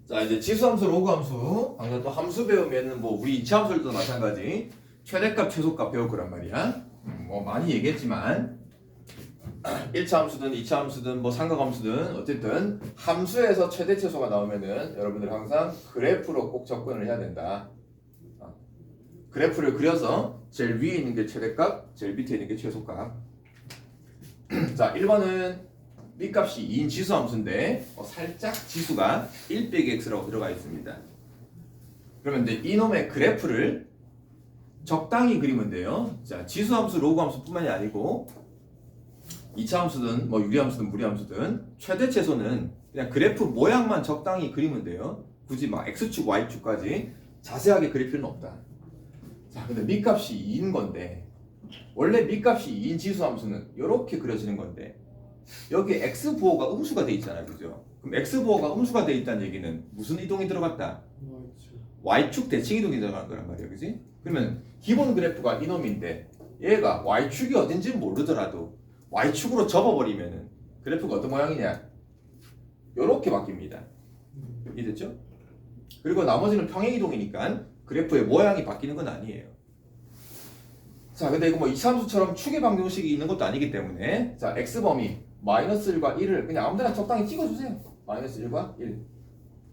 자, 이제 지수함수, 로그함수. 방금 또 함수 배우면은 뭐 우리 이차함수들도 마찬가지. 최대값, 최소값 배울 거란 말이야. 뭐 많이 얘기했지만 1차 함수든 2차 함수든 뭐 삼각함수든 어쨌든 함수에서 최대 최소가 나오면은 여러분들 항상 그래프로 꼭 접근을 해야 된다. 그래프를 그려서 제일 위에 있는 게 최대값, 제일 밑에 있는 게 최소값. 자, 1번은 밑값이 2인 지수함수인데 살짝 지수가 1 빼기 x라고 들어가 있습니다. 그러면 이제 이놈의 그래프를 적당히 그리면 돼요. 자, 지수함수, 로그함수뿐만이 아니고 2차 함수든 뭐 유리함수든 무리함수든 최대 최소는 그냥 그래프 모양만 적당히 그리면 돼요. 굳이 막 x축, y축까지 자세하게 그릴 필요는 없다. 자, 근데 밑값이 2인 건데 원래 밑값이 2인 지수함수는 이렇게 그려지는 건데 여기 x 부호가 음수가 돼 있잖아요, 그죠? 그럼 x 부호가 음수가 돼 있다는 얘기는 무슨 이동이 들어갔다? y축 대칭 이동이 들어가는 거란 말이에요, 그지? 그러면 기본 그래프가 이놈인데 얘가 y축이 어딘지는 모르더라도 y축으로 접어버리면은 그래프가 어떤 모양이냐? 요렇게 바뀝니다. 이해됐죠? 그리고 나머지는 평행 이동이니까 그래프의 모양이 바뀌는 건 아니에요. 자, 근데 이거 뭐 이차함수처럼 축의 방정식이 있는 것도 아니기 때문에 자, x범위 마이너스 1과 1을 그냥 아무데나 적당히 찍어주세요. 마이너스 1과 1.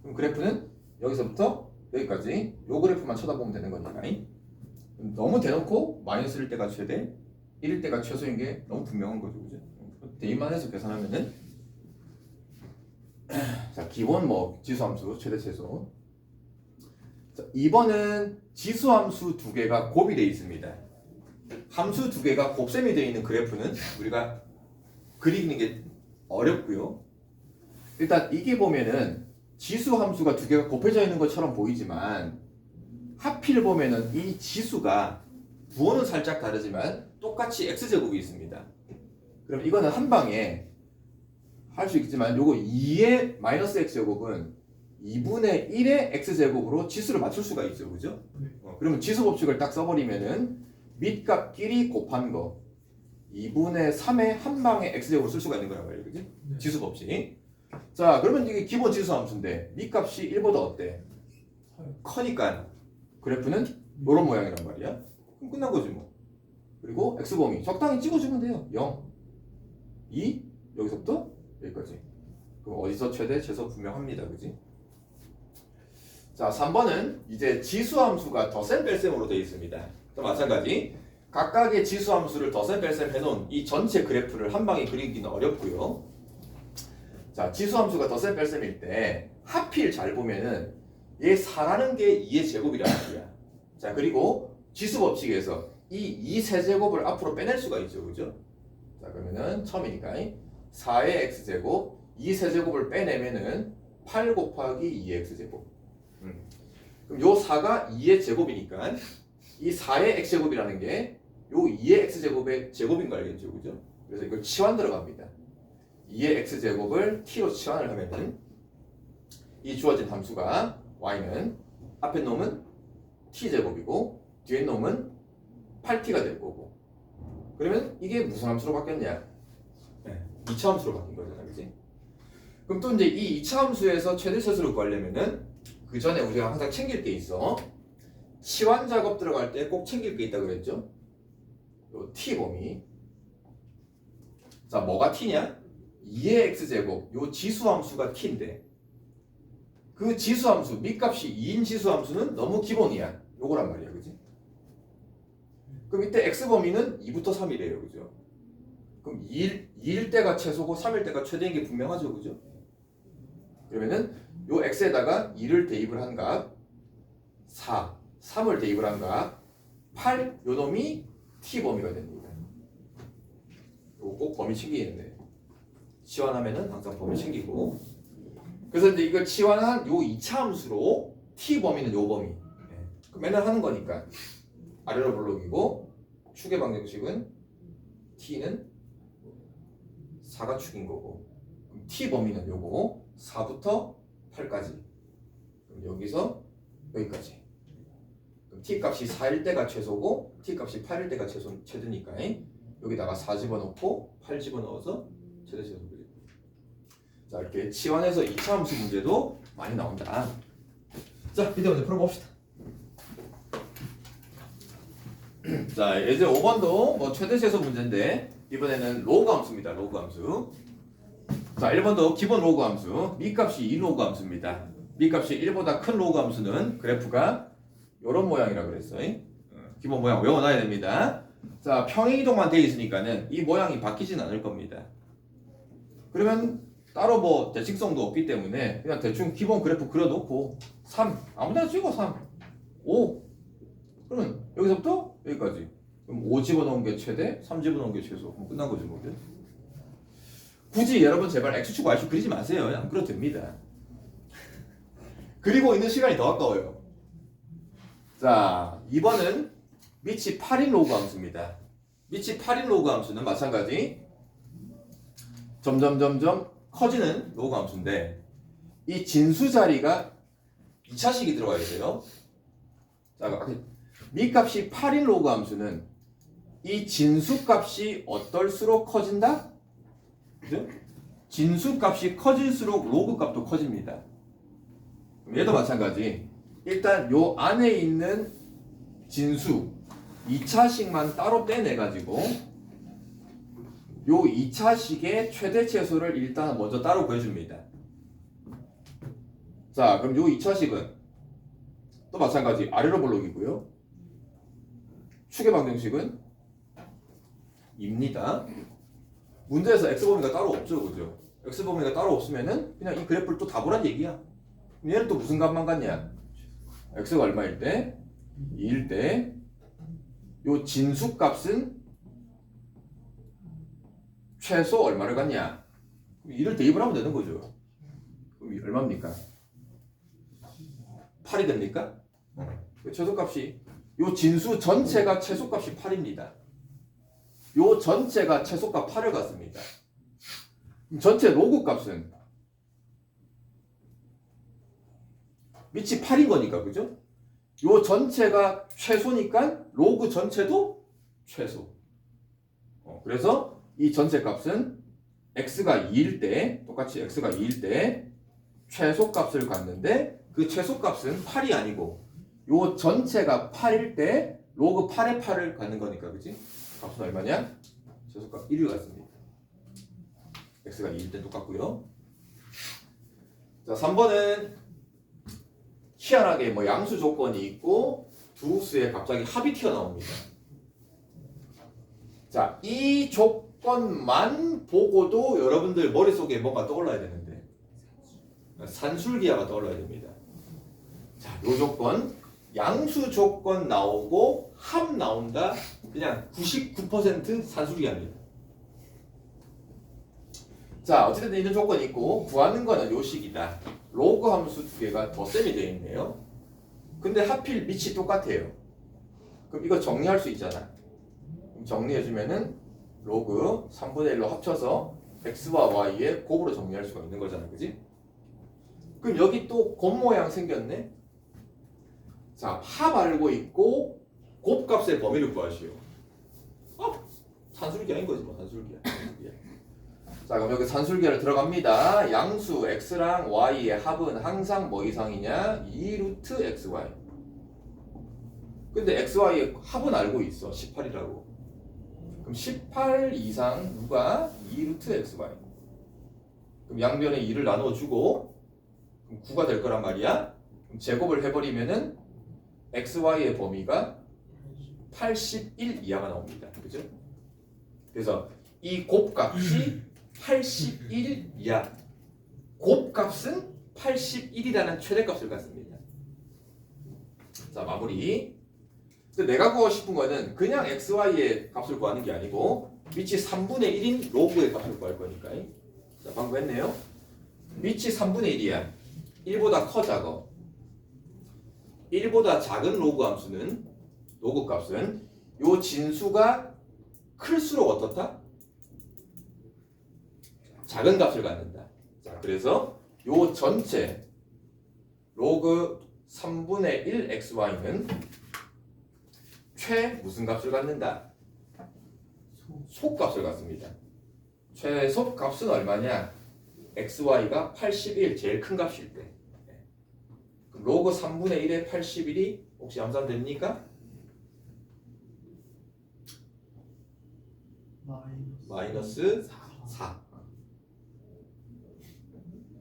그럼 그래프는 여기서부터 여기까지 요 그래프만 쳐다보면 되는 거니까. 너무 대놓고 마이너스 1일 때가 최대, 1일 때가 최소인 게 너무 분명한 거죠, 그죠? 대입만 해서 계산하면은 자, 기본 뭐 지수함수 최대 최소. 자, 2번은 지수함수 두 개가 곱이 되어 있습니다. 함수 두 개가 곱셈이 되어 있는 그래프는 우리가 그리는 게 어렵고요. 일단 이게 보면은 지수 함수가 두 개가 곱해져 있는 것처럼 보이지만 하필 보면은 이 지수가 부호는 살짝 다르지만 똑같이 x제곱이 있습니다. 그럼 이거는 한 방에 할 수 있겠지만 요거 2의 마이너스 x제곱은 2분의 1의 x제곱으로 지수를 맞출 수가 있죠, 그죠? 그러면 지수 법칙을 딱 써버리면은 밑값끼리 곱한 거 2분의 3의 한 방에 x제곱을 쓸 수가 있는 거란 말이에요, 그지? 네. 지수 법칙. 자, 그러면 이게 기본 지수 함수인데 밑값이 1보다 어때? 커니까 그래프는 이런 모양이란 말이야. 그럼 끝난 거지 뭐. 그리고 x범위 적당히 찍어주면 돼요. 0, 2, 여기서부터 여기까지. 그럼 어디서 최대, 최소 분명합니다, 그지? 자, 3번은 이제 지수함수가 덧셈 뺄셈으로 되어 있습니다. 또 마찬가지 각각의 지수함수를 덧셈 뺄셈 해놓은 이 전체 그래프를 한 방에 그리기는 어렵고요. 자, 지수함수가 덧셈 뺄셈일 때 하필 잘 보면은 얘 4라는 게 2의 제곱이란 말이야. 자, 그리고 지수 법칙에서 이 2세제곱을 앞으로 빼낼 수가 있죠, 그죠? 자, 그러면은 처음이니까 4의 x제곱 2세제곱을 빼내면은 8 곱하기 2의 x제곱. 그럼 요 4가 2의 제곱이니까 이 4의 x제곱이라는 게 요 2의 x제곱의 제곱인 거 알겠죠, 그죠? 그래서 이걸 치환 들어갑니다. 2의 x제곱을 t로 치환을 하면은 이 주어진 함수가 y는 앞에 놈은 t제곱이고 뒤에 놈은 8t가 될 거고. 그러면 이게 무슨 함수로 바뀌었냐? 네, 2차 함수로 바뀐 거잖아, 그지? 그럼 또 이제 이 2차 함수에서 최대 최소를 구하려면은 그 전에 우리가 항상 챙길 게 있어. 치환 작업 들어갈 때 꼭 챙길 게 있다 그랬죠? 요 t 범위. 자, 뭐가 t냐? 2의 x제곱. 요 지수함수가 t인데 그 지수함수 밑값이 2인 지수함수는 너무 기본이야. 요거란 말이야, 그지? 그럼 이때 x 범위는 2부터 3이래요, 그죠? 그럼 2일 때가 최소고 3일 때가 최대인 게 분명하죠, 그죠? 그러면은 요 x에다가 2를 대입을 한 값 4, 3을 대입을 한 값 8, 요 놈이 t 범위가 됩니다. 요거 꼭 범위 챙기는데 치환하면은 항상 범위 챙기고. 그래서 이제 이걸 치환한 요 2차 함수로 t 범위는 요 범위. 맨날 하는 거니까 아래로 블록이고 축의 방정식은 t는 4가 축인 거고 그럼 t 범위는 요거 4부터 8까지. 그럼 여기서 여기까지. 그럼 t 값이 4일 때가 최소고 t 값이 8일 때가 최대니까 여기다가 4 집어넣고 8 집어넣어서 최대 최소 그리고. 자, 이렇게 치환해서 2차 함수 문제도 많이 나온다. 자, 이제 문제 풀어봅시다. 자, 이제 5번도 뭐 최대 최소 문제인데 이번에는 로그 함수입니다. 로그 함수. 자, 1번도 기본 로그 함수. 미값이 2 로그 함수입니다. 미값이 1보다 큰 로그 함수는 그래프가 이런 모양이라고 그랬어요. 기본 모양 외워놔야 됩니다. 자, 평행이동만 돼 있으니까는 이 모양이 바뀌진 않을 겁니다. 그러면 따로 뭐 대칭성도 없기 때문에 그냥 대충 기본 그래프 그려놓고 3 아무데나 찍어 3 5 그러면 여기서부터 여기까지 그럼 5 집어넣은 게 최대 3 집어넣은 게 최소 그럼 끝난 거지 뭐. 굳이 여러분 제발 X축 Y축 그리지 마세요. 안 그려도 됩니다. 그리고 있는 시간이 더 아까워요. 자, 2번은 밑이 8인 로그 함수입니다. 밑이 8인 로그 함수는 마찬가지 점점 커지는 로그 함수인데 이 진수 자리가 2차식이 들어가야 돼요. 자, 미값이 8인 로그 함수는 이 진수 값이 어떨수록 커진다? 그죠? 진수 값이 커질수록 로그 값도 커집니다. 얘도 마찬가지. 일단 요 안에 있는 진수 2차식만 따로 떼내가지고 요 2차식의 최대 최소를 일단 먼저 따로 구해줍니다. 자, 그럼 요 2차식은 또 마찬가지 아래로 볼록이고요. 축의 방정식은 입니다. 문제에서 x범위가 따로 없죠, 그죠? x범위가 따로 없으면은 그냥 이 그래프를 또 다 보란 얘기야. 얘는 또 무슨 값만 같냐? x가 얼마일 때? 2일 때 요 진수 값은 최소 얼마를 갖냐? 2를 대입을 하면 되는 거죠. 그럼 얼마입니까? 8이 됩니까? 최소값이 요 진수 전체가 최소값이 8입니다. 요 전체가 최소값 8을 갖습니다. 전체 로그 값은 밑이 8인 거니까 그죠? 요 전체가 최소니까 로그 전체도 최소. 그래서 이 전체 값은 x가 2일 때 똑같이 x가 2일 때 최소값을 갖는데 그 최소값은 8이 아니고 요 전체가 8일 때 로그 8의 8을 갖는 거니까 그치? 값은 얼마냐? 최소값 1을 갖습니다. x가 2일 때 똑같고요. 자, 3번은 희한하게 뭐 양수 조건이 있고 두 수에 갑자기 합이 튀어나옵니다. 자, 이 조건만 보고도 여러분들 머릿속에 뭔가 떠올라야 되는데 산술기하가 떠올라야 됩니다. 자, 요 조건 양수 조건 나오고 합 나온다. 그냥 99% 산술기합니다. 자, 어쨌든 이런 조건이 있고 구하는 거는 요 식이다. 로그 함수 두 개가 덧셈이 되어 있네요. 근데 하필 밑이 똑같아요. 그럼 이거 정리할 수 있잖아. 정리해주면은 로그 3분의 1로 합쳐서 x와 y의 곱으로 정리할 수가 있는 거잖아. 그지? 그럼 여기 또 곱 모양 생겼네. 자, 합 알고 있고 곱값의 범위를 구하시오. 산술기 아닌 거지 뭐. 산술기야. 자, 그럼 여기 산술기를 들어갑니다. 양수 x랑 y의 합은 항상 뭐 이상이냐? 2루트 xy. 근데 xy의 합은 알고 있어. 18이라고. 그럼 18 이상 누가? 2루트 xy. 그럼 양변에 2를 나눠주고 그럼 9가 될 거란 말이야. 그럼 제곱을 해버리면은 xy의 범위가 81 이하가 나옵니다. 그죠? 그래서 이 곱값이 81 이하. 곱값은 81이라는 최대값을 갖습니다. 자, 마무리. 근데 내가 구하고 싶은 거는 그냥 xy의 값을 구하는 게 아니고 밑이 3분의 1인 로그의 값을 구할 거니까. 자, 방금 했네요. 밑이 3분의 1이야. 1보다 커 작어. 1보다 작은 로그 함수는 로그 값은 요 진수가 클수록 어떻다? 작은 값을 갖는다. 자, 그래서 요 전체 로그 3분의 1 xy는 최 무슨 값을 갖는다? 소값을 갖습니다. 최소값은 얼마냐? xy가 81 제일 큰 값일 때. 그럼 로그 3분의 1에 81이 혹시 암산됩니까? 마이너스 4.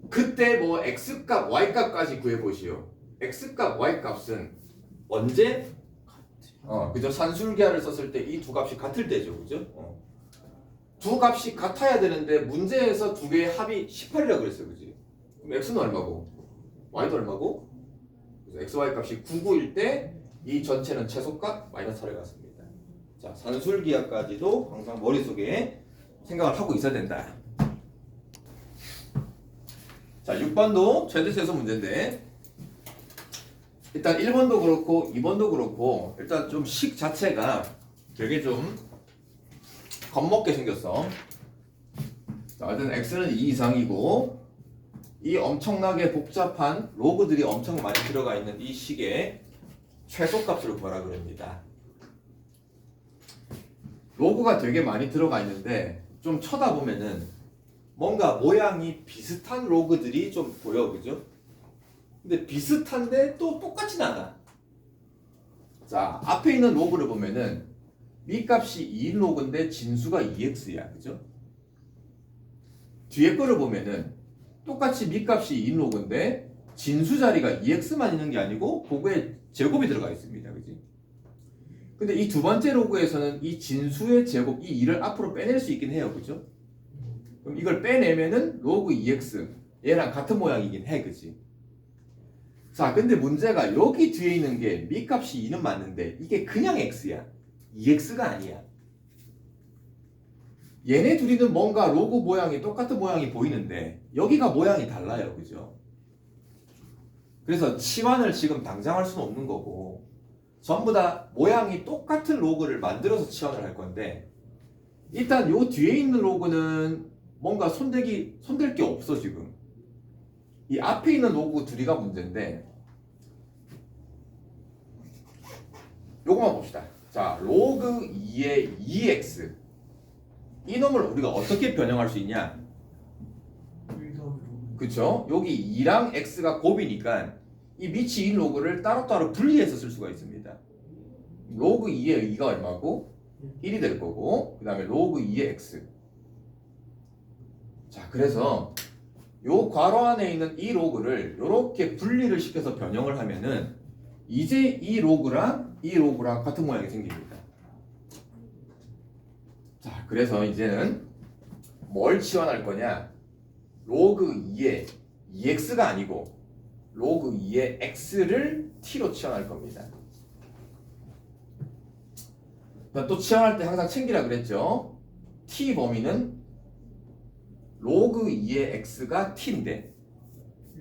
그때 뭐 x값, y값까지 구해보시오. x값, y값은 언제? 그죠? 산술기하를 썼을 때 이 두 값이 같을 때죠. 그죠? 두 값이 같아야 되는데 문제에서 두 개의 합이 18이라고 그랬어요. 그지? 그럼 x는 얼마고? y도 얼마고? 그래서 x, y 값이 99일 때 이 전체는 최소값 마이너스 4를 갖습니다. 자, 산술기하까지도 항상 머릿속에 생각을 하고 있어야 된다. 자, 6번도 최대세수 문제인데 일단 1번도 그렇고 2번도 그렇고 일단 좀 식 자체가 되게 좀 겁먹게 생겼어. 자, 일단 x는 2 이상이고 이 엄청나게 복잡한 로그들이 엄청 많이 들어가 있는 이 식의 최소값을 구하라 그럽니다. 로그가 되게 많이 들어가 있는데 좀 쳐다보면은 뭔가 모양이 비슷한 로그들이 좀 보여, 그죠? 근데 비슷한데 또 똑같진 않아. 자, 앞에 있는 로그를 보면은 미값이 2인 로그인데 진수가 2x야, 그죠? 뒤에 거를 보면은 똑같이 미값이 2인 로그인데 진수 자리가 2x만 있는 게 아니고 그거에 제곱이 들어가 있습니다, 그지? 근데 이 두 번째 로그에서는 이 진수의 제곱, 이 2를 앞으로 빼낼 수 있긴 해요, 그죠? 그럼 이걸 빼내면은 로그 2x 얘랑 같은 모양이긴 해, 그지? 자, 근데 문제가 여기 뒤에 있는 게 미값이 2는 맞는데 이게 그냥 x야. 2x가 아니야. 얘네 둘이는 뭔가 로그 모양이 똑같은 모양이 보이는데 여기가 모양이 달라요, 그죠? 그래서 치환을 지금 당장 할 수는 없는 거고 전부 다 모양이 똑같은 로그를 만들어서 치환을 할 건데 일단 요 뒤에 있는 로그는 뭔가 손댈 게 없어 지금. 이 앞에 있는 로그 둘이가 문제인데 요거만 봅시다. 자, 로그 2의 2x 이 놈을 우리가 어떻게 변형할 수 있냐? 그쵸? 여기 2랑 x가 곱이니까 이 밑이 2 로그를 따로따로 분리해서 쓸 수가 있습니다. 로그 2의 2가 얼마고? 1이 될 거고 그 다음에 로그 2의 x. 자, 그래서 요 괄호 안에 있는 이 로그를 이렇게 분리를 시켜서 변형을 하면은 이제 이 로그랑 같은 모양이 생깁니다. 자, 그래서 이제는 뭘 치환할 거냐? 로그 2의 2x가 아니고 로그 2의 x를 t로 치환할 겁니다. 또 치환할 때 항상 챙기라 그랬죠? t 범위는 로그 2의 x가 t인데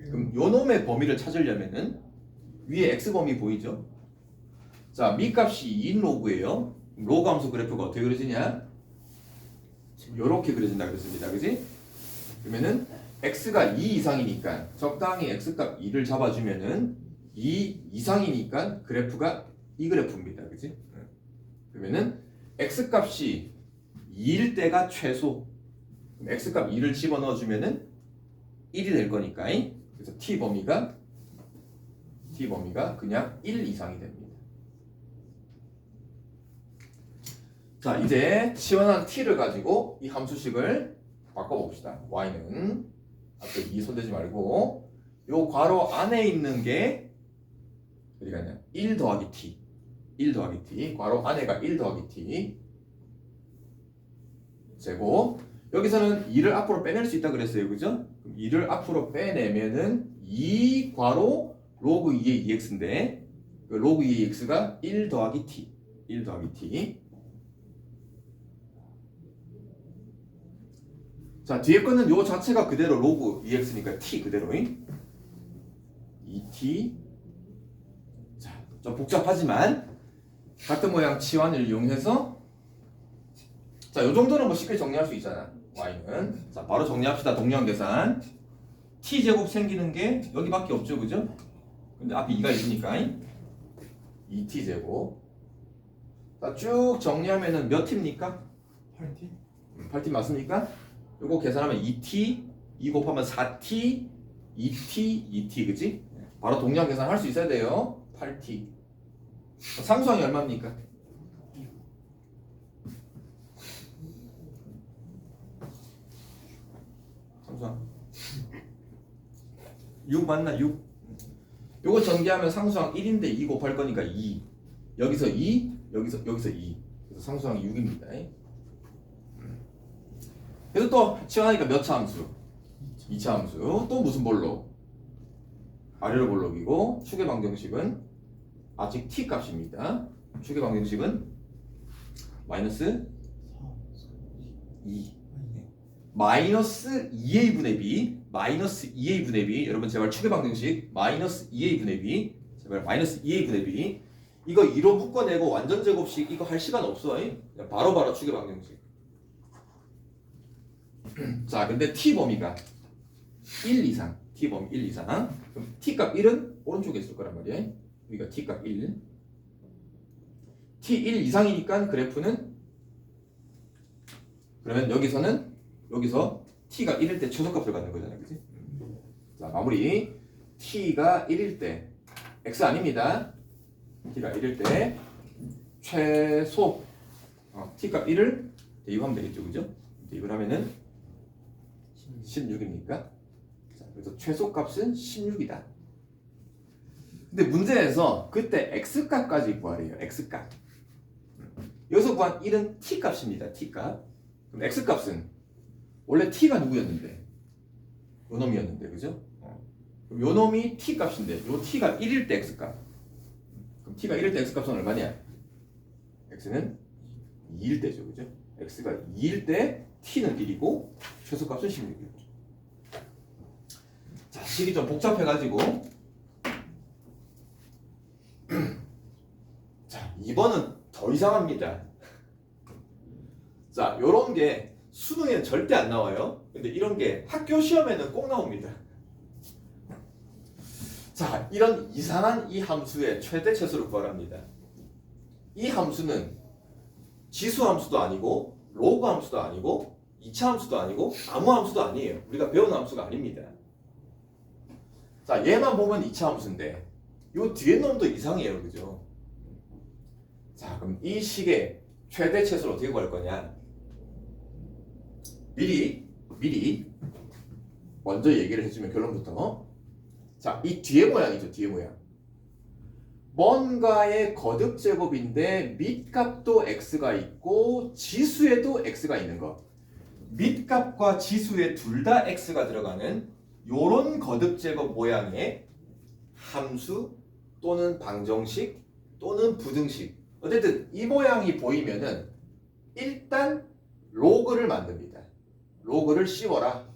그럼 요 놈의 범위를 찾으려면은 위에 x 범위 보이죠? 자, 미값이 2인 로그예요. 로그 함수 그래프가 어떻게 그려지냐? 요렇게 그려진다 그랬습니다. 그지? 그러면은 x가 2 이상이니까 적당히 x값 2를 잡아주면은 2 이상이니까 그래프가 이 그래프입니다. 그지? 그러면은 x값이 2일 때가 최소. 그럼 x값 2를 집어넣어주면은 1이 될 거니까. 그래서 t 범위가 그냥 1 이상이 됩니다. 자, 이제 치환한 t를 가지고 이 함수식을 바꿔봅시다. y는 앞에 2 손대지 말고 요 괄호 안에 있는 게 어디 가냐? 1 더하기 t. 1 더하기 t. 괄호 안에가 1 더하기 t. 제곱. 여기서는 2를 앞으로 빼낼 수 있다 그랬어요. 그죠? 그럼 2를 앞으로 빼내면은 2 괄호 로그 2의 2x인데 로그 2의 x가 1 더하기 t. 1 더하기 t. 자, 뒤에 거는 요 자체가 그대로 로그 2x니까 t 그대로 2t. 자, 좀 복잡하지만 같은 모양 치환을 이용해서 자, 요 정도는 뭐 쉽게 정리할 수 있잖아. y는. 자, 바로 정리합시다. 동량 계산. t 제곱 생기는 게 여기밖에 없죠. 그죠? 근데 앞에 2가 있으니까 2t 제곱. 자, 쭉 정리하면은 몇 t입니까? 8t? 8t 맞습니까? 요거 계산하면 2t 2 곱하면 4t 2t 2t 그지? 바로 동량 계산 할 수 있어야 돼요. 8t. 상수항이 얼마입니까? 상수항 6 맞나? 6. 요거 전개하면 상수항 1인데 2 곱할 거니까 2. 여기서 2, 여기서 2. 그래서 상수항이 6입니다. 그래서 또 치환하니까 몇 차 함수? 2차 함수. 또 무슨 볼록? 아래로 볼록이고 축의 방정식은 아직 t 값입니다. 축의 방정식은 마이너스 2. 마이너스 2a 분의 b, 마이너스 2a 분의 b. 여러분 제발 축의 방정식 마이너스 2a 분의 b, 제발 마이너스 2a 분의 b. 이거 2로 묶어내고 완전 제곱식 이거 할 시간 없어. 그냥 바로바로 축의 방정식. 자, 근데 t 범위가 1 이상, t 범위 1 이상. 그럼 t 값 1은 오른쪽에 있을 거란 말이야. 여기가 t 값 1. t 1 이상이니까 그래프는 그러면 여기서 t가 1일 때 최소값을 갖는 거잖아, 그지? 자, 마무리. t가 1일 때 x 아닙니다. t가 1일 때 최소 t값 1을 대입하면 되겠죠, 그죠? 대입을 하면은 16입니까? 자, 그래서 최소값은 16이다. 근데 문제에서 그때 x값까지 구하래요. x값. 여기서 구한 1은 t값입니다. t값. 그럼 x값은 원래 t가 누구였는데? 요 놈이었는데, 그죠? 그럼 요 놈이 t값인데 요 t가 1일 때 x값. 그럼 t가 1일 때 x값은 얼마냐? x는 2일 때죠, 그죠? x가 2일 때 t는 1이고 최소값은 16이고. 자, 식이 좀 복잡해가지고 자, 2번은 더 이상합니다. 자, 요런 게 수능에는 절대 안 나와요. 근데 이런 게 학교 시험에는 꼭 나옵니다. 자, 이런 이상한 이 함수의 최대 최소를 구하랍니다. 이 함수는 지수 함수도 아니고 로그 함수도 아니고 2차 함수도 아니고 아무 함수도 아니에요. 우리가 배운 함수가 아닙니다. 자, 얘만 보면 2차 함수인데 요 뒤에 놈도 이상해요, 그죠? 자, 그럼 이 식의 최대 최소를 어떻게 구할 거냐? 미리 먼저 얘기를 해주면 결론부터. 자, 이 뒤에 모양이죠, 뒤에 모양. 뭔가의 거듭 제곱인데 밑값도 x가 있고 지수에도 x가 있는 거. 밑값과 지수에 둘 다 x가 들어가는 요런 거듭 제곱 모양의 함수 또는 방정식 또는 부등식. 어쨌든 이 모양이 보이면은 일단 로그를 만듭니다. 로그를 씌워라.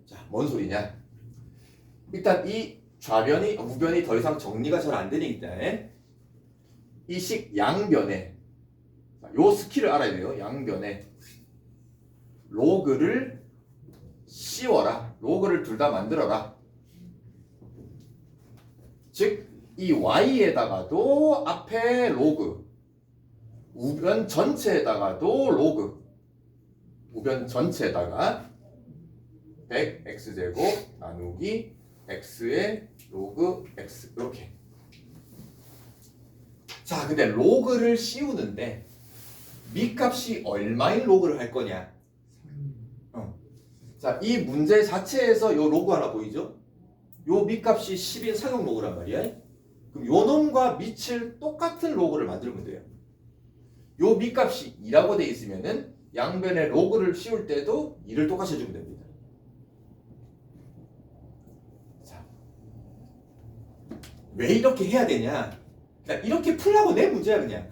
자, 뭔 소리냐? 일단 이 좌변이 우변이 더 이상 정리가 잘 안 되니까 이 식 양변에 요 스킬을 알아야 돼요. 양변에 로그를 씌워라. 로그를 둘 다 만들어라. 즉 이 y에다가도 앞에 로그, 우변 전체에다가도 로그, 우변 전체에다가 100x제곱 나누기 x의 로그 x 이렇게. 자, 근데 로그를 씌우는데 밑값이 얼마인 로그를 할 거냐? 자, 이 문제 자체에서 요 로그 하나 보이죠? 요 밑값이 10인 상용 로그란 말이야. 그럼 요 놈과 밑을 똑같은 로그를 만들면 돼요. 요 밑값이 2라고 돼 있으면은 양변에 로그를 씌울 때도 2를 똑같이 해주면 됩니다. 자, 왜 이렇게 해야 되냐? 그냥 이렇게 풀라고 내 문제야 그냥.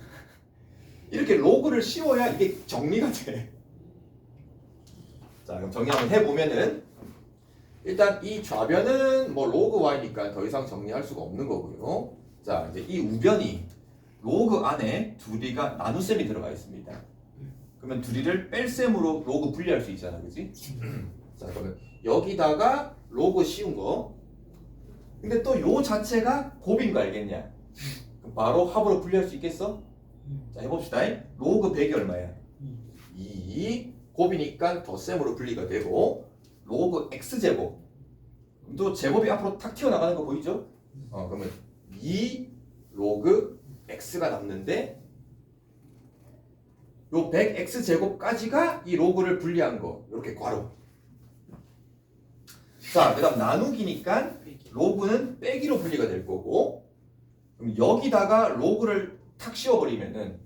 이렇게 로그를 씌워야 이게 정리가 돼. 자, 그럼 정리 한번 해보면은 일단 이 좌변은 뭐 로그 y니까 더 이상 정리할 수가 없는 거고요. 자, 이제 이 우변이 로그 안에 둘이가 나눗셈이 들어가 있습니다. 그러면 둘이를 뺄셈으로 로그 분리할 수 있잖아, 그지? 자, 그러면 여기다가 로그 씌운 거. 근데 또 요 자체가 곱인 거 알겠냐? 그럼 바로 합으로 분리할 수 있겠어? 자, 해봅시다. 로그 100이 얼마야? 2 곱이니까 덧셈으로 분리가 되고 로그 x제곱 또 제곱이 앞으로 탁 튀어나가는 거 보이죠? 그러면 2 로그 x가 남는데 요 100x제곱까지가 이 로그를 분리한 거 이렇게 괄호. 자, 그 다음 나누기니까 로그는 빼기로 분리가 될 거고 그럼 여기다가 로그를 탁 씌워버리면은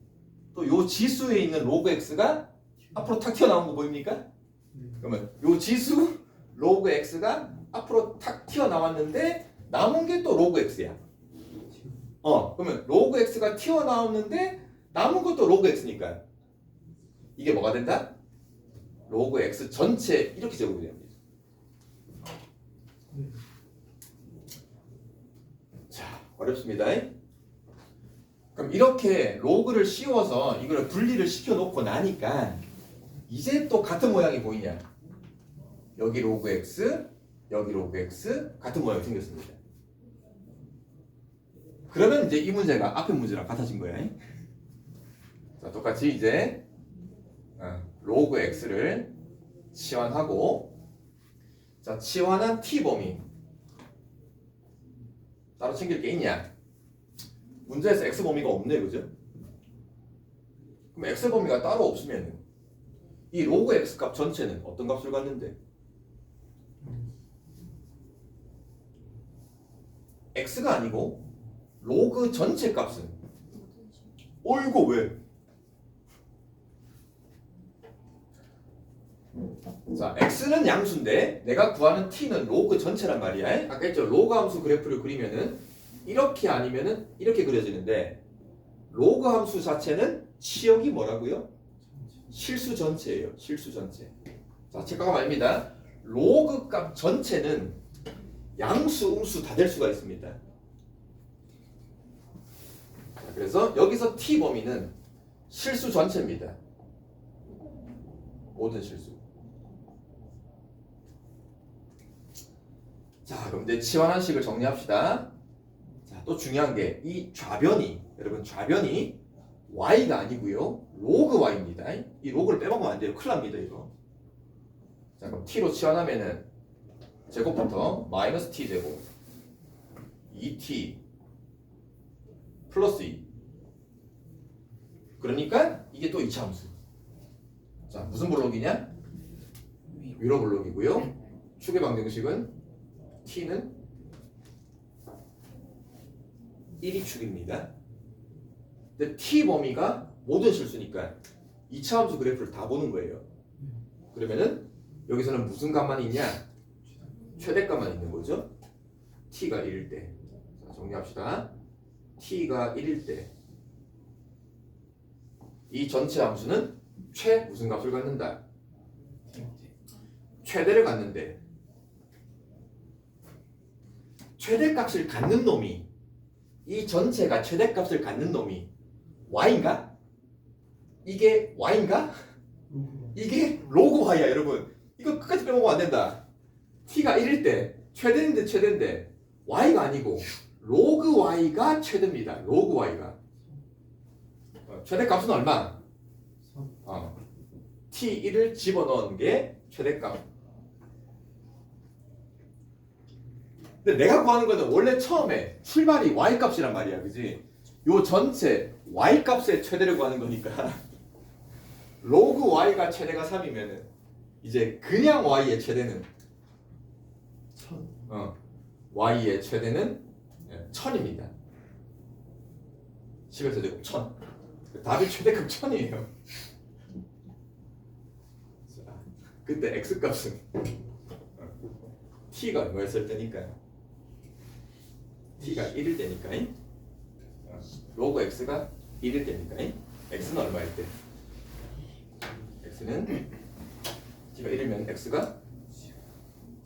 또 요 지수에 있는 로그 x가 앞으로 탁 튀어나온 거 보입니까? 그러면 요 지수 로그 x가 앞으로 탁 튀어나왔는데 남은 게 또 로그 x야. 그러면 로그 x가 튀어나왔는데 남은 것도 로그 x니까 이게 뭐가 된다? 로그 x 전체 이렇게 제곱이 됩니다. 자, 어렵습니다. 그럼 이렇게 로그를 씌워서 이걸 분리를 시켜놓고 나니까 이제 또 같은 모양이 보이냐? 여기 로그 x, 여기 로그 x 같은 모양이 생겼습니다. 그러면 이제 이 문제가 앞에 문제랑 같아진 거야. 자, 똑같이 이제 로그 x를 치환하고 자, 치환한 t 범위 따로 챙길 게 있냐? 문제에서 x 범위가 없네, 그죠? 그럼 x 범위가 따로 없으면 이 로그 x 값 전체는 어떤 값을 갖는데? x가 아니고 로그 전체 값은 옳고 왜? 자, x는 양수인데 내가 구하는 t는 로그 전체란 말이야. 아까 했죠? 로그 함수 그래프를 그리면은 이렇게 아니면은 이렇게 그려지는데 로그 함수 자체는 치역이 뭐라고요? 실수 전체예요. 실수 전체. 자, 체크가 말입니다. 로그 값 전체는 양수, 음수 다 될 수가 있습니다. 자, 그래서 여기서 t 범위는 실수 전체입니다. 모든 실수. 자, 그럼 이제 치환한 식을 정리합시다. 자, 또 중요한 게 이 좌변이, 여러분 좌변이 y가 아니고요 로그 y입니다. 이 로그를 빼먹으면 안 돼요. 큰일 납니다 이거. 자, 그럼 t로 치환하면은 제곱부터 마이너스 t 제곱 2t 플러스 2. 그러니까 이게 또 이차함수. 자, 무슨 블록이냐? 위로 블록이고요. 축의 방정식은 t는 1이 축입니다. 근데 t 범위가 모든 실수니까 이차함수 그래프를 다 보는 거예요. 그러면은 여기서는 무슨 값만 있냐? 최대값만 있는 거죠. t가 1일 때. 자, 정리합시다. t가 1일 때 이 전체 함수는 무슨 값을 갖는다? 최대를 갖는데 최대값을 갖는 놈이 이 전체가 최대값을 갖는 놈이 y인가? 이게 y인가? 이게 로그 y야 여러분. 이거 끝까지 빼먹으면 안 된다. t가 1일 때 최대인데 y가 아니고 로그 y가 최대입니다. 로그 y가 최대값은 얼마? t1을 집어넣은 게 최대값. 근데 내가 구하는 거는 원래 처음에 출발이 y값이란 말이야, 그지? 요 전체 y값의 최대를 구하는 거니까 로그 y가 최대가 3이면은 이제 그냥 y의 최대는 1000. y의 최대는 1000입니다. 10의 제곱 1000. 답이 최대값 1000이에요. 그때 x값은 t가 얼마였을 때니까 t가 1일 때니까 로그 x가 1일 때니까 x는 얼마일 때? x는 t가 1이면 x가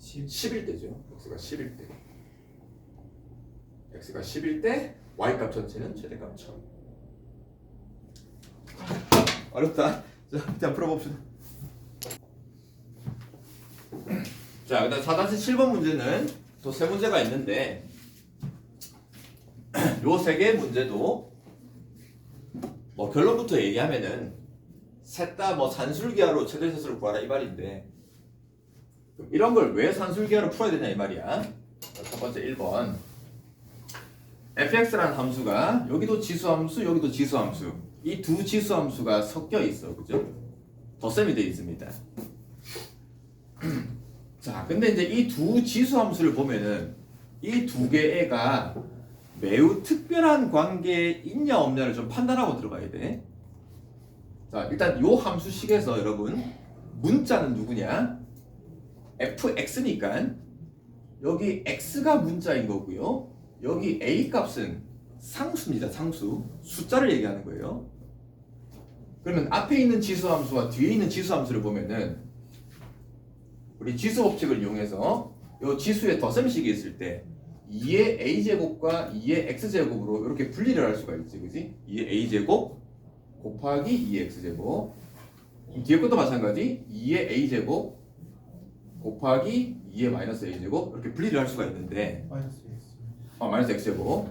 10일 때죠. x가 10일 때. x가 10일 때 y값 전체는 최대값 1000. 어렵다. 자, 풀어봅시다. 자, 그다음 4-7번 문제는 또 세 문제가 있는데 요 세 개 문제도 뭐 결론부터 얘기하면은 셋 다 뭐 산술기하로 최대차수를 구하라 이 말인데 그럼 이런 걸 왜 산술기하로 풀어야 되냐 이 말이야. 첫 번째 1번 fx라는 함수가 여기도 지수함수 여기도 지수함수 이 두 지수함수가 섞여 있어 그죠? 덧셈이 되어 있습니다. 자 근데 이제 이 두 지수함수를 보면은 이 두 개의 애가 매우 특별한 관계에 있냐 없냐를 좀 판단하고 들어가야 돼. 자 일단 요 함수식에서 여러분 문자는 누구냐? fx니까 여기 x가 문자인 거고요. 여기 a 값은 상수입니다. 상수. 숫자를 얘기하는 거예요. 그러면 앞에 있는 지수함수와 뒤에 있는 지수함수를 보면은 우리 지수 법칙을 이용해서 요 지수의 덧셈식이 있을 때 2의 a제곱과 2의 x제곱으로 이렇게 분리를 할 수가 있지. 그지? 2의 a제곱 곱하기 2의 x제곱 뒤에 것도 마찬가지 2의 a제곱 곱하기 2의 마이너스 a제곱 이렇게 분리를 할 수가 있는데 마이너스 x. 마이너스 x제곱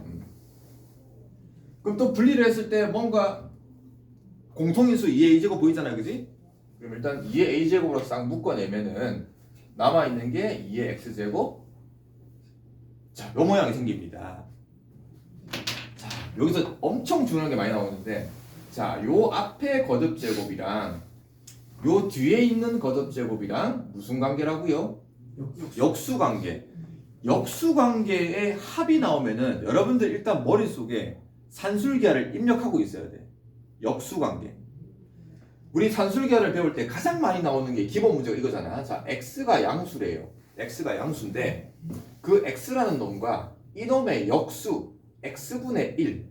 그럼 또 분리를 했을 때 뭔가 공통인수 2의 a제곱 보이잖아요. 그지? 그럼 일단 2의 a제곱으로 싹 묶어내면은 남아있는 게 2의 x제곱 자, 요 모양이 생깁니다. 자, 여기서 엄청 중요한 게 많이 나오는데 자, 요 앞에 거듭제곱이랑 요 뒤에 있는 거듭제곱이랑 무슨 관계라고요? 역수관계. 역수관계의 합이 나오면은 여러분들 일단 머릿속에 산술기하를 입력하고 있어야 돼. 역수관계. 우리 산술기하를 배울 때 가장 많이 나오는 게 기본 문제가 이거잖아. 자, x가 양수래요. x가 양수인데 그 x라는 놈과 이놈의 역수 x분의 1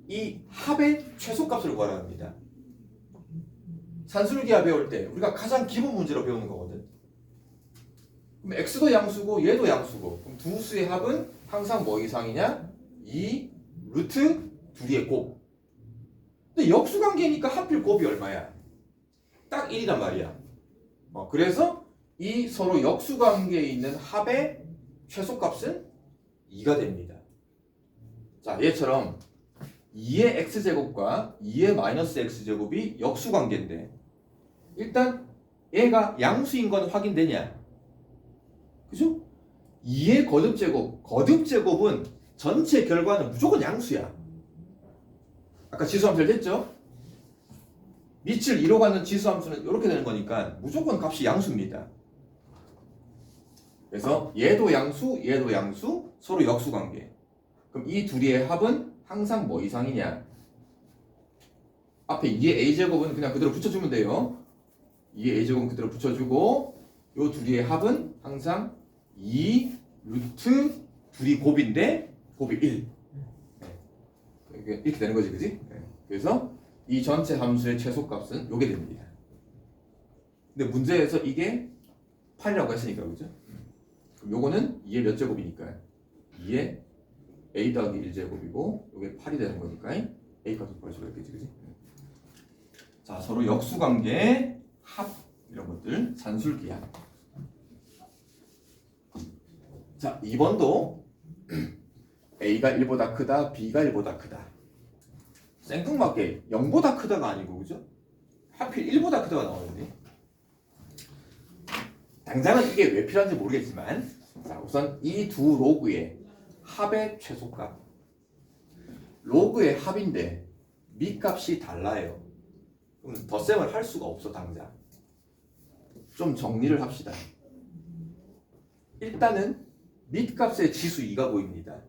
이 합의 최소값을 구하라 합니다. 산술기하 배울 때 우리가 가장 기본 문제로 배우는 거거든. 그럼 x도 양수고 얘도 양수고 그럼 두 수의 합은 항상 뭐 이상이냐? 2 루트 둘이의 곱. 근데 역수관계니까 하필 곱이 얼마야? 딱 1이란 말이야. 그래서 이 서로 역수관계에 있는 합의 최소값은 2가 됩니다. 자, 얘처럼 2의 x제곱과 2의 마이너스 x제곱이 역수관계인데 일단 얘가 양수인 건 확인되냐? 그죠? 2의 거듭제곱, 거듭제곱은 전체 결과는 무조건 양수야. 아까 지수함수 됐죠? 밑을 이로 가는 지수함수는 이렇게 되는 거니까 무조건 값이 양수입니다. 그래서 얘도 양수, 얘도 양수, 서로 역수관계. 그럼 이 둘이의 합은 항상 뭐 이상이냐? 앞에 2의 a제곱은 그냥 그대로 붙여주면 돼요. 2의 a제곱은 그대로 붙여주고 요 둘이의 합은 항상 2 루트 둘이 곱인데 곱이 1. 이렇게 되는 거지, 그지? 그래서 이 전체 함수의 최소값은 요게 됩니다. 근데 문제에서 이게 8이라고 했으니까, 그죠? 그럼 요거는 2의 몇 제곱이니까 2의 a 더하기 1제곱이고 요게 8이 되는 거니까 a 값을 구할 수가 있겠지, 그지? 자, 서로 역수관계, 합 이런 것들 산술기하. 자, 2번도 a가 1보다 크다, b가 1보다 크다. 생뚱맞게 0보다 크다가 아니고, 그죠? 하필 1보다 크다가 나오는데 당장은 이게 왜 필요한지 모르겠지만 자, 우선 이 두 로그의 합의 최소값 로그의 합인데 밑값이 달라요. 그럼 덧셈을 할 수가 없어. 당장 좀 정리를 합시다. 일단은 밑값의 지수 2가 보입니다.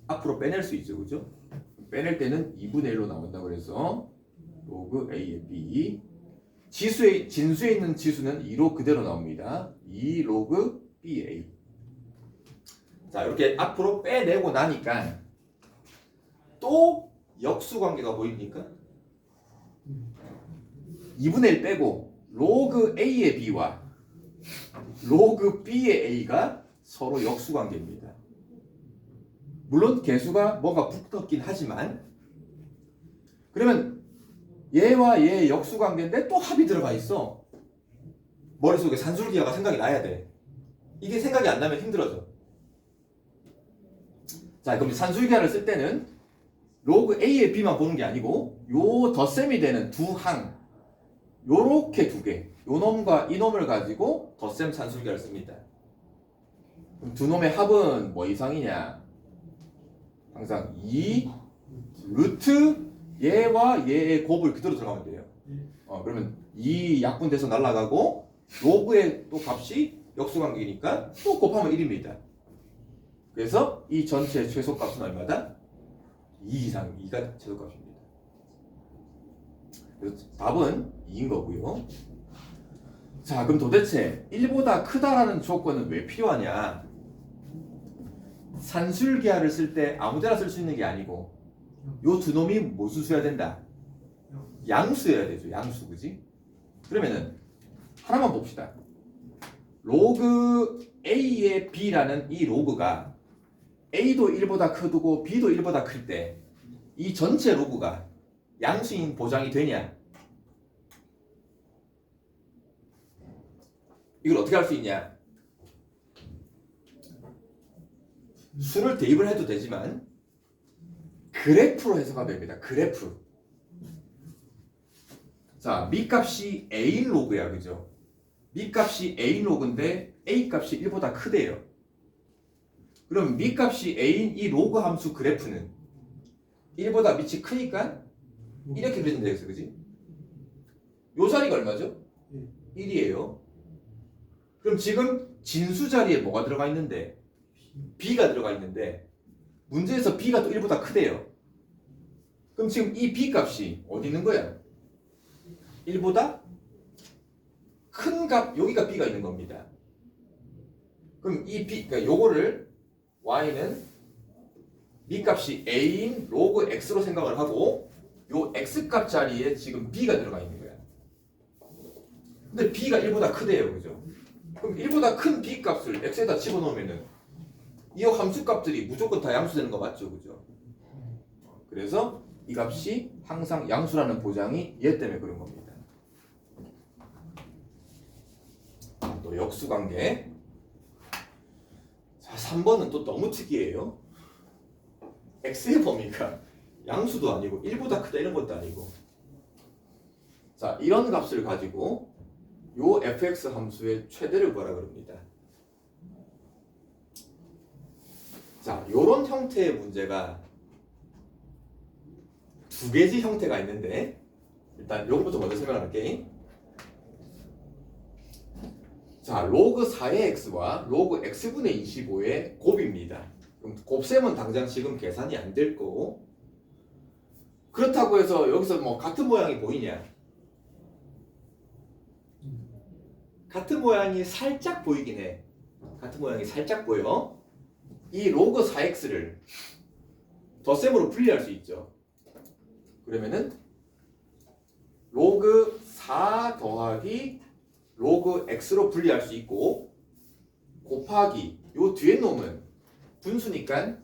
앞으로 빼낼 수 있죠, 그죠? 빼낼 때는 2분의 1로 나온다고 그래서 로그 A의 B 진수에 있는 지수는 2로 그대로 나옵니다. 2 로그 BA. 자, 이렇게 앞으로 빼내고 나니까 또 역수관계가 보입니까? 2분의 1 빼고 로그 A의 B와 로그 B의 A가 서로 역수관계입니다. 물론 개수가 뭔가 붙었긴 하지만 그러면 얘와 얘의 역수관계인데 또 합이 들어가 있어. 머릿속에 산술기하가 생각이 나야 돼. 이게 생각이 안 나면 힘들어져. 자, 그럼 산술기하를 쓸 때는 로그 A의 B만 보는 게 아니고 요 덧셈이 되는 두 항 요렇게 두 개, 요 놈과 이 놈을 가지고 덧셈 산술계를 씁니다. 그럼 두 놈의 합은 뭐 이상이냐? 항상 2 루트 얘와 얘의 곱을 그대로 들어가면 돼요. 그러면 2 약분돼서 날아가고 로그의 또 값이 역수관계니까 또 곱하면 1입니다. 그래서 이 전체의 최소값은 얼마다? 2 이상, 2가 최소값입니다. 그래서 답은 2인 거고요. 자, 그럼 도대체 1보다 크다라는 조건은 왜 필요하냐? 산술기하를 쓸 때 아무데나 쓸 수 있는 게 아니고 요 두 놈이 무슨 수여야 된다? 양수여야 되죠. 양수, 그지? 그러면은 하나만 봅시다. 로그 A의 B라는 이 로그가 A도 1보다 크고 B도 1보다 클 때 이 전체 로그가 양수인 보장이 되냐? 이걸 어떻게 할 수 있냐? 수를 대입을 해도 되지만 그래프로 해석하면 됩니다. 그래프. 자, 미 값이 A인 로그야, 그죠? 미 값이 A인 로그인데 A 값이 1보다 크대요. 그럼 미 값이 A인 이 로그 함수 그래프는 1보다 밑이 크니까 이렇게 그려지면 되겠어, 그지? 요 자리가 얼마죠? 1이에요. 그럼 지금 진수 자리에 뭐가 들어가 있는데? B가 들어가 있는데 문제에서 B가 또 1보다 크대요. 그럼 지금 이 B 값이 어디 있는 거야? 1보다 큰 값, 여기가 B가 있는 겁니다. 그럼 이 B, 그러니까 요거를 Y는 B 값이 A인 로그 X로 생각을 하고 요 X 값 자리에 지금 B가 들어가 있는 거야. 근데 B가 1보다 크대요, 그죠? 그럼 1보다 큰 B 값을 X에다 집어넣으면은 이 함수 값들이 무조건 다 양수되는 거 맞죠, 그죠? 그래서 이 값이 항상 양수라는 보장이 얘 때문에 그런 겁니다. 또 역수관계. 자, 3번은 또 너무 특이해요. x의 범위가 양수도 아니고 1보다 크다 이런 것도 아니고. 자, 이런 값을 가지고 요 fx 함수의 최대를 구하라 그럽니다. 자, 요런 형태의 문제가 두 개지 형태가 있는데 일단 요거부터 먼저 설명할게. 자, 로그 4의 x와 로그 x분의 25의 곱입니다. 그럼 곱셈은 당장 지금 계산이 안 될 거고, 그렇다고 해서 여기서 뭐 같은 모양이 보이냐? 같은 모양이 살짝 보이긴 해. 같은 모양이 살짝 보여. 이 로그 4x를 덧셈으로 분리할 수 있죠. 그러면은 로그 4 더하기 로그 x로 분리할 수 있고, 곱하기 요 뒤에 놈은 분수니까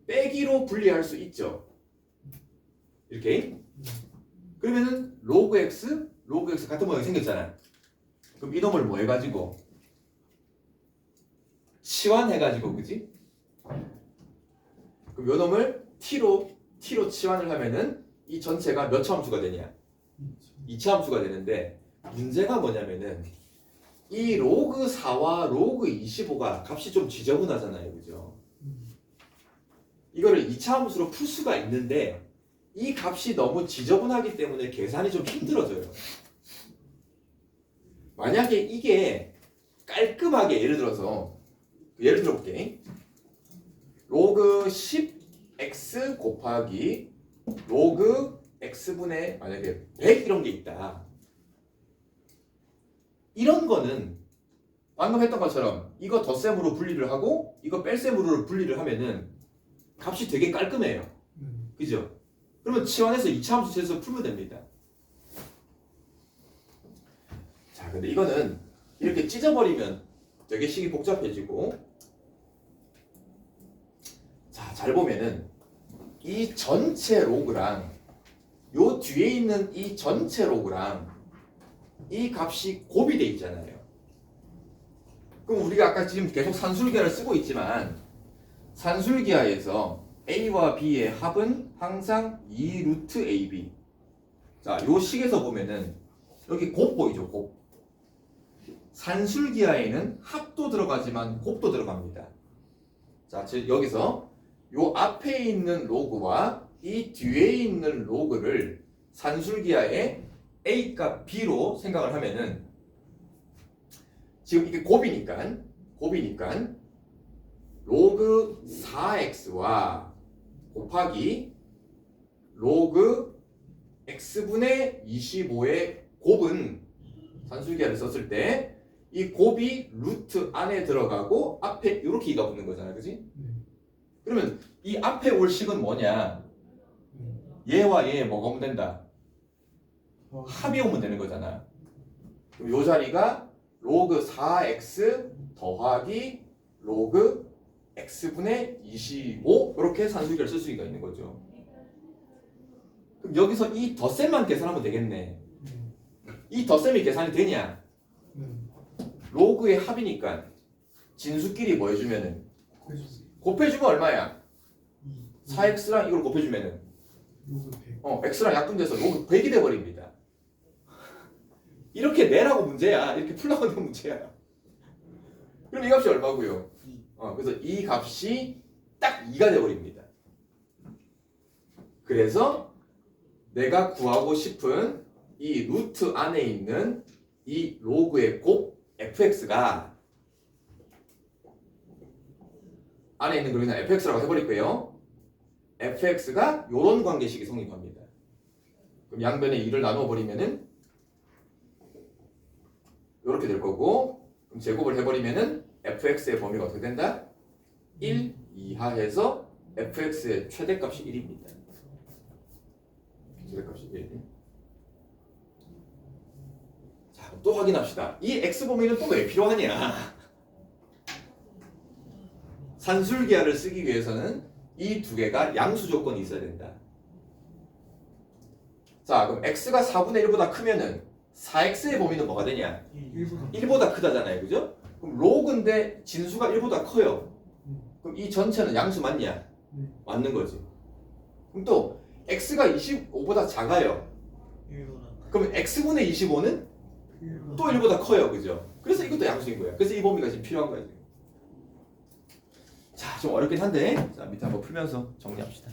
빼기로 분리할 수 있죠. 이렇게. 그러면은 로그 x 같은 모양이 생겼잖아. 그럼 이 놈을 뭐 해가지고 치환해가지고, 그지? 그럼 요 놈을 t로 치환을 하면은 이 전체가 몇 차함수가 되냐? 2차함수가 되는데, 문제가 뭐냐면은 이 로그 4와 로그 25가 값이 좀 지저분하잖아요, 그죠? 이거를 2차 함수로 풀 수가 있는데 이 값이 너무 지저분하기 때문에 계산이 좀 힘들어져요. 만약에 이게 깔끔하게 예를 들어볼게. 로그 10x 곱하기 로그 x분의 만약에 100 이런 게 있다. 이런 거는 방금 했던 것처럼 이거 덧셈으로 분리를 하고 이거 뺄셈으로 분리를 하면은 값이 되게 깔끔해요. 그죠? 그러면 치환해서 2차 함수 재서 풀면 됩니다. 자, 근데 이거는 이렇게 찢어버리면 되게 식이 복잡해지고, 자, 잘 보면은 이 전체 로그랑 요 뒤에 있는 이 전체 로그랑 이 값이 곱이 돼 있잖아요. 그럼 우리가 아까 지금 계속 산술기하를 쓰고 있지만 산술기하에서 A와 B의 합은 항상 2 루트 AB. 자, 요 식에서 보면은 여기 곱 보이죠? 곱. 산술기하에는 합도 들어가지만 곱도 들어갑니다. 자, 즉 여기서 요 앞에 있는 로그와 이 뒤에 있는 로그를 산술기하의 A값 B로 생각을 하면은 지금 이게 곱이니까 로그 4x와 곱하기 로그 x분의 25의 곱은 산술기하를 썼을 때 이 곱이 루트 안에 들어가고 앞에 이렇게 이가 붙는 거잖아, 그지? 그러면 이 앞에 올 식은 뭐냐? 얘와 얘 뭐가 오면 된다? 합이 오면 되는 거잖아. 그럼 요 자리가 로그 4x 더하기 로그 x분의 25 이렇게 산술기를 쓸 수가 있는 거죠. 그럼 여기서 이 덧셈만 계산하면 되겠네. 이 덧셈이 계산이 되냐? 로그의 합이니까 진수끼리 뭐 해주면은 곱해주면 얼마야? 4x랑 이걸 곱해주면은 x랑 약분돼서 로그 100이 돼버립니다. 이렇게 내라고 문제야. 이렇게 풀라고 하는 문제야. 그럼 이 값이 얼마고요? 그래서 이 값이 딱 2가 돼버립니다. 그래서 내가 구하고 싶은 이 루트 안에 있는 이 로그의 곱 fx가 안에 있는 걸 그냥 fx라고 해버릴 거예요. fx가 이런 관계식이 성립합니다. 그럼 양변에 2를 나눠버리면은 이렇게 될 거고, 그럼 제곱을 해버리면은 fx의 범위가 어떻게 된다? 1 이하에서 fx의 최대값이 1입니다. 최대값이 1. 자, 또 확인합시다. 이 x 범위는 또 왜 필요하냐? 산술기하를 쓰기 위해서는 이 두 개가 양수 조건이 있어야 된다. 자, 그럼 x가 4분의 1보다 크면은 4x의 범위는 뭐가 되냐? 1보다 크다잖아요, 그죠? 그럼 로그인데 진수가 1보다 커요. 그럼 이 전체는 양수 맞냐? 맞는 거지. 그럼 또 x가 25보다 작아요. 그럼 x분의 25는 또 1보다 커요, 그죠? 그래서 이것도 양수인 거야. 그래서 이 범위가 지금 필요한 거야, 지금. 자, 좀 어렵긴 한데, 자, 밑에 한번 풀면서 정리합시다.